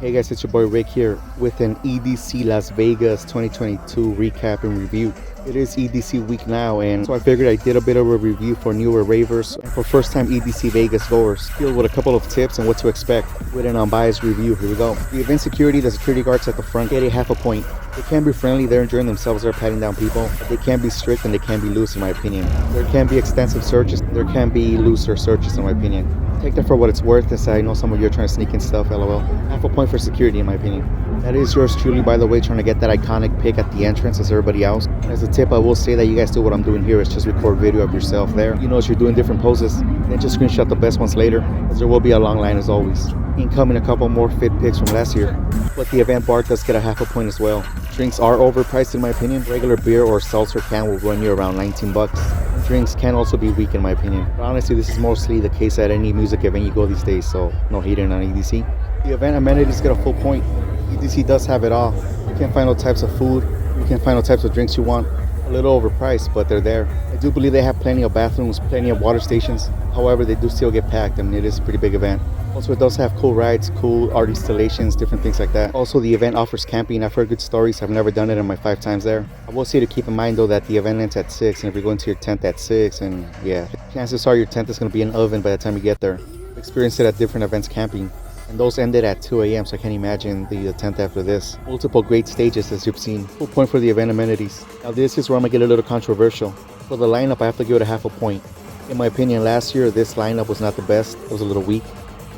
Hey guys, it's your boy Rick here with an EDC Las Vegas 2022 recap and review. It is EDC week now, and so I figured I did a bit of a review for newer ravers and for first time EDC Vegas goers, filled with a couple of tips and what to expect with an unbiased review. Here we go. The event security, the security guards at the front get a half a point. They can be friendly, they're enjoying themselves, they're patting down people, but they can be strict and they can be loose in my opinion. There can be extensive searches, there can be looser searches in my opinion. Take that for what it's worth, and say I know some of you are trying to sneak in stuff, lol. Half a point for security in my opinion. That is yours truly, by the way, trying to get that iconic pic at the entrance as everybody else. As a tip, I will say that you guys do what I'm doing here is just record video of yourself there. You know, as you're doing different poses, then just screenshot the best ones later, as there will be a long line as always. Incoming a couple more fit pics from last year, but the event bar does get a half a point as well. Drinks are overpriced in my opinion. Regular beer or seltzer can will run you around 19 bucks. Drinks can also be weak in my opinion. But honestly, this is mostly the case at any music event you go these days, so no hating on EDC. The event amenities get a full point. EDC does have it all. You can find all types of food, you can find all types of drinks you want. A little overpriced, but they're there. I do believe they have plenty of bathrooms, plenty of water stations. However, they do still get packed. I mean, it is a pretty big event. Also, it does have cool rides, cool art installations, different things like that. Also, the event offers camping. I've heard good stories. I've never done it in my 5 times there. I will say to keep in mind though that the event ends at 6, and if you're going to your tent at 6, and yeah, chances are your tent is going to be an oven by the time you get there. I've experienced it at different events camping, and those ended at 2 a.m. so I can't imagine the tent after this. Multiple great stages as you've seen. Full point for the event amenities. Now this is where I'm going to get a little controversial. For the lineup, I have to give it a half a point. In my opinion, last year this lineup was not the best. It was a little weak.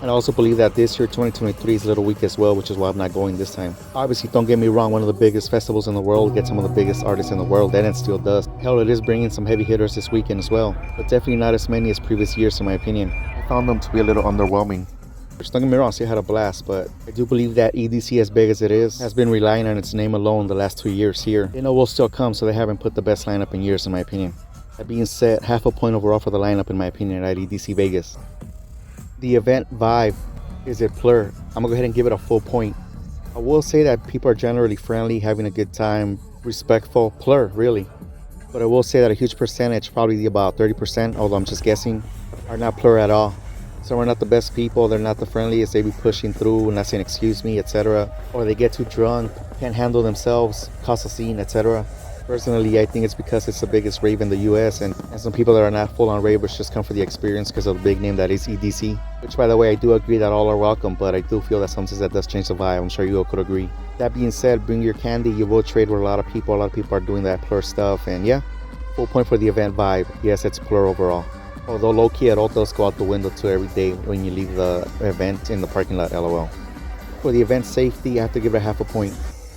And I also believe that this year, 2023, is a little weak as well, which is why I'm not going this time. Obviously, don't get me wrong, one of the biggest festivals in the world gets some of the biggest artists in the world, and it still does. Hell, it is bringing some heavy hitters this weekend as well, but definitely not as many as previous years in my opinion. I found them to be a little underwhelming. Which, don't get me wrong, still had a blast, but I do believe that EDC, as big as it is, has been relying on its name alone the last 2 years here. They know will still come, so they haven't put the best lineup in years in my opinion. That being said, half a point overall for the lineup in my opinion at EDC Vegas. The event vibe. Is it plur? I'm gonna go ahead and give it a full point. I will say that people are generally friendly, having a good time, respectful, plur really. But I will say that a huge percentage, probably about 30%, although I'm just guessing, are not plur at all. So we're not the best people, they're not the friendliest, they be pushing through, not saying excuse me, etc. Or they get too drunk, can't handle themselves, cause a scene, etc. Personally, I think it's because it's the biggest rave in the US, and some people that are not full-on ravers just come for the experience because of the big name that is EDC. Which, by the way, I do agree that all are welcome, but I do feel that sometimes that does change the vibe. I'm sure you all could agree. That being said, bring your candy. You will trade with a lot of people. A lot of people are doing that plur stuff, and yeah, full point for the event vibe. Yes, it's plur overall. Although low-key, it all does go out the window too every day when you leave the event in the parking lot, lol. For the event safety, I have to give it a half a point.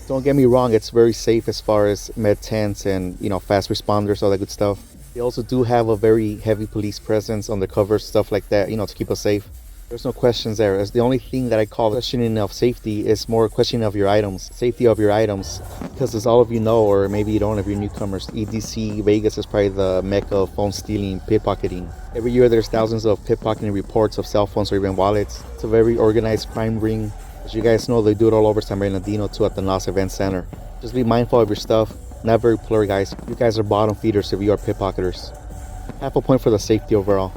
Don't get me wrong, it's very safe as far as med tents and, you know, fast responders, all that good stuff. They also do have a very heavy police presence, undercover, stuff like that, you know, to keep us safe. There's no questions there. As the only thing that I call questioning of safety is more questioning of your items, safety of your items. Because as all of you know, or maybe you don't if you're newcomers, EDC Vegas is probably the mecca of phone stealing, pickpocketing. Every year there's thousands of pickpocketing reports of cell phones or even wallets. It's a very organized crime ring. As you guys know, they do it all over San Bernardino too at the NOS Event Center. Just be mindful of your stuff. Not very plur, guys. You guys are bottom feeders if you are pickpocketers. Half a point for the safety overall.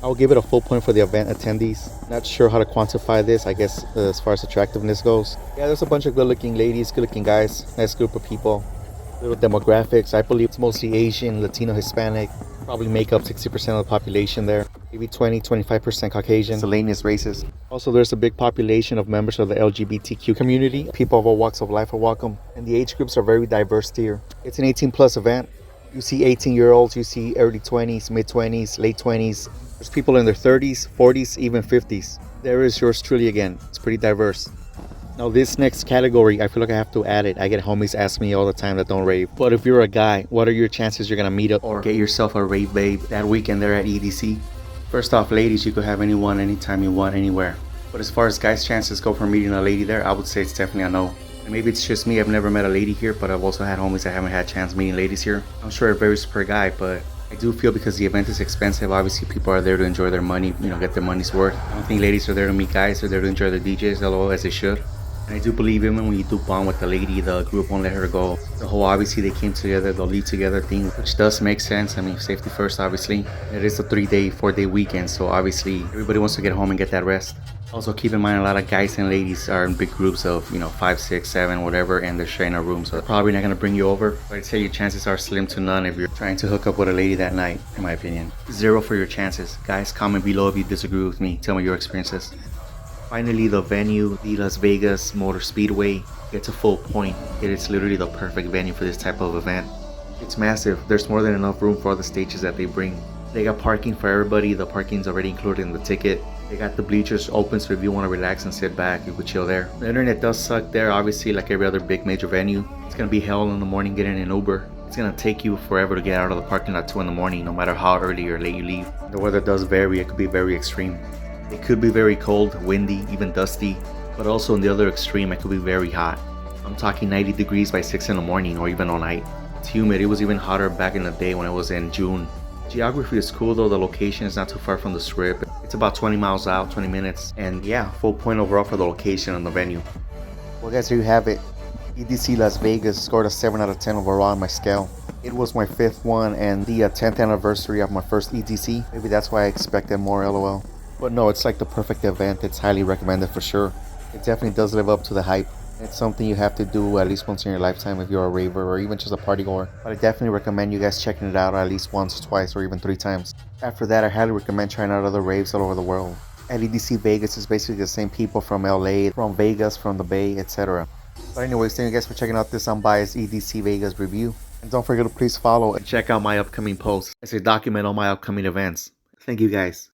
I'll give it a full point for the event attendees. Not sure how to quantify this, I guess, as far as attractiveness goes. Yeah, there's a bunch of good-looking ladies, good-looking guys, nice group of people. Little demographics, I believe it's mostly Asian, Latino, Hispanic. Probably make up 60% of the population there. Maybe 20-25% Caucasian, miscellaneous races. Also, there's a big population of members of the LGBTQ community. People of all walks of life are welcome. And the age groups are very diverse here. It's an 18+ event. You see 18-year-olds, you see early 20s, mid-20s, late 20s. There's people in their 30s, 40s, even 50s. There is yours truly again. It's pretty diverse. Now this next category, I feel like I have to add it. I get homies ask me all the time that don't rave. But if you're a guy, what are your chances you're gonna meet up or get yourself a rave babe that weekend there at EDC? First off, ladies, you could have anyone, anytime you want, anywhere. But as far as guys' chances go for meeting a lady there, I would say it's definitely a no. And maybe it's just me, I've never met a lady here, but I've also had homies that haven't had a chance meeting ladies here. I'm sure it varies per guy, but I do feel because the event is expensive, obviously people are there to enjoy their money, you know, get their money's worth. I don't think ladies are there to meet guys, they're there to enjoy their DJs, lol, as they should. And I do believe even when you do bond with the lady, the group won't let her go. The whole obviously they came together, they'll leave together thing, which does make sense. I mean, safety first, obviously. It is a 3-day, 4-day weekend, so obviously everybody wants to get home and get that rest. Also, keep in mind a lot of guys and ladies are in big groups of, 5, 6, 7, whatever, and they're sharing a room, so they're probably not gonna bring you over. But I'd say your chances are slim to none if you're trying to hook up with a lady that night, in my opinion. 0 for your chances. Guys, comment below if you disagree with me. Tell me your experiences. Finally, the venue, the Las Vegas Motor Speedway, gets a full point. It is literally the perfect venue for this type of event. It's massive. There's more than enough room for all the stages that they bring. They got parking for everybody. The parking's already included in the ticket. They got the bleachers open, so if you want to relax and sit back, you could chill there. The internet does suck there, obviously, like every other big major venue. It's gonna be hell in the morning getting an Uber. It's gonna take you forever to get out of the parking lot 2 in the morning, no matter how early or late you leave. The weather does vary. It could be very extreme. It could be very cold, windy, even dusty, but also in the other extreme, it could be very hot. I'm talking 90 degrees by 6 in the morning or even all night. It's humid. It was even hotter back in the day when it was in June. Geography is cool though. The location is not too far from the strip. It's about 20 miles out, 20 minutes. And yeah, full point overall for the location and the venue. Well guys, here you have it. EDC Las Vegas scored a 7 out of 10 overall on my scale. It was my 5th one and the 10th anniversary of my first EDC. Maybe that's why I expected more, lol. But no, it's like the perfect event. It's highly recommended for sure. It definitely does live up to the hype. It's something you have to do at least once in your lifetime if you're a raver or even just a partygoer. But I definitely recommend you guys checking it out at least once, twice, or even 3 times. After that, I highly recommend trying out other raves all over the world. At EDC Vegas, it's basically the same people from LA, from Vegas, from the Bay, etc. But anyways, thank you guys for checking out this unbiased EDC Vegas review. And don't forget to please follow and check out my upcoming posts as I document all my upcoming events. Thank you guys.